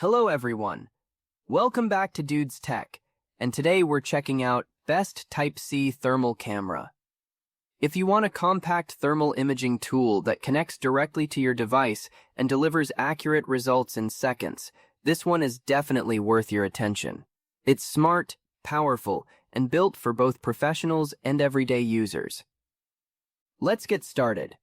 Hello everyone, welcome back to Dude's Tech, and today we're checking out Best Type-C Thermal Camera. If you want a compact thermal imaging tool that connects directly to your device and delivers accurate results in seconds, this one is definitely worth your attention. It's smart, powerful, and built for both professionals and everyday users. Let's get started.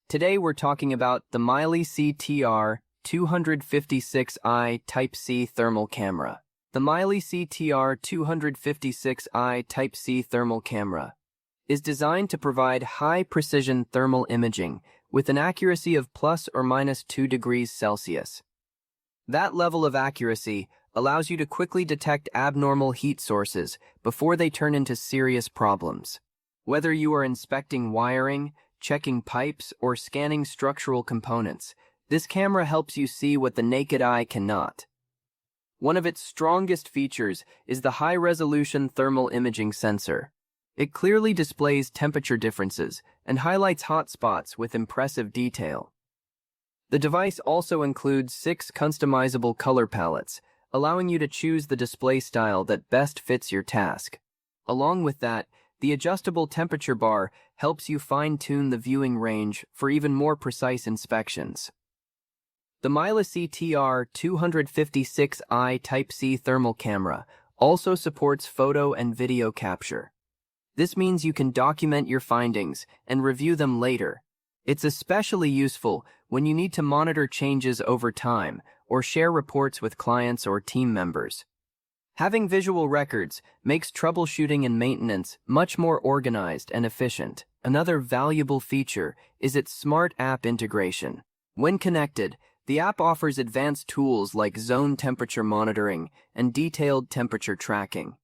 Today we're talking about the Miley CTR 256i Type-C Thermal Camera. The Miley CTR 256i Type-C Thermal Camera is designed to provide high-precision thermal imaging with an accuracy of plus or minus 2 degrees Celsius. That level of accuracy allows you to quickly detect abnormal heat sources before they turn into serious problems. Whether you are inspecting wiring, checking pipes, or scanning structural components, this camera helps you see what the naked eye cannot. One of its strongest features is the high-resolution thermal imaging sensor. It clearly displays temperature differences and highlights hot spots with impressive detail. The device also includes 6 customizable color palettes, allowing you to choose the display style that best fits your task. Along with that, the adjustable temperature bar helps you fine-tune the viewing range for even more precise inspections. The Miley CTR 256i Type-C Thermal Camera also supports photo and video capture. This means you can document your findings and review them later. It's especially useful when you need to monitor changes over time or share reports with clients or team members. Having visual records makes troubleshooting and maintenance much more organized and efficient. Another valuable feature is its smart app integration. When connected, the app offers advanced tools like zone temperature monitoring and detailed temperature tracking.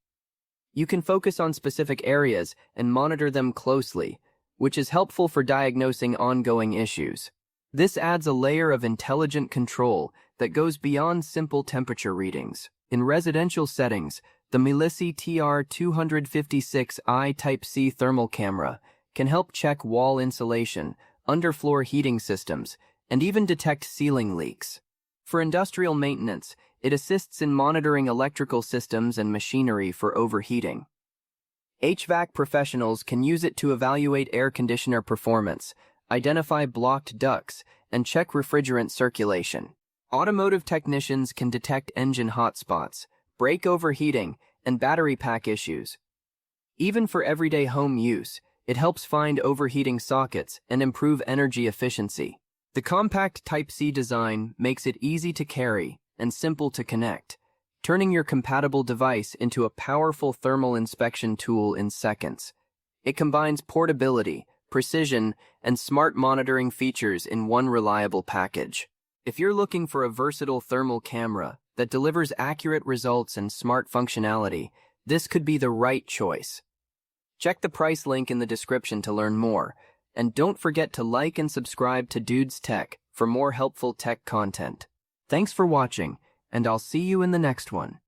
You can focus on specific areas and monitor them closely, which is helpful for diagnosing ongoing issues. This adds a layer of intelligent control that goes beyond simple temperature readings. In residential settings, the Miley CTR 256i Type-C Thermal Camera can help check wall insulation, underfloor heating systems, and even detect ceiling leaks. For industrial maintenance, it assists in monitoring electrical systems and machinery for overheating. HVAC professionals can use it to evaluate air conditioner performance, identify blocked ducts, and check refrigerant circulation. Automotive technicians can detect engine hotspots, brake overheating, and battery pack issues. Even for everyday home use, it helps find overheating sockets and improve energy efficiency. The compact Type-C design makes it easy to carry and simple to connect, turning your compatible device into a powerful thermal inspection tool in seconds. It combines portability, precision, and smart monitoring features in one reliable package. If you're looking for a versatile thermal camera that delivers accurate results and smart functionality, this could be the right choice. Check the price link in the description to learn more, and don't forget to like and subscribe to Dude's Tech for more helpful tech content. Thanks for watching, and I'll see you in the next one.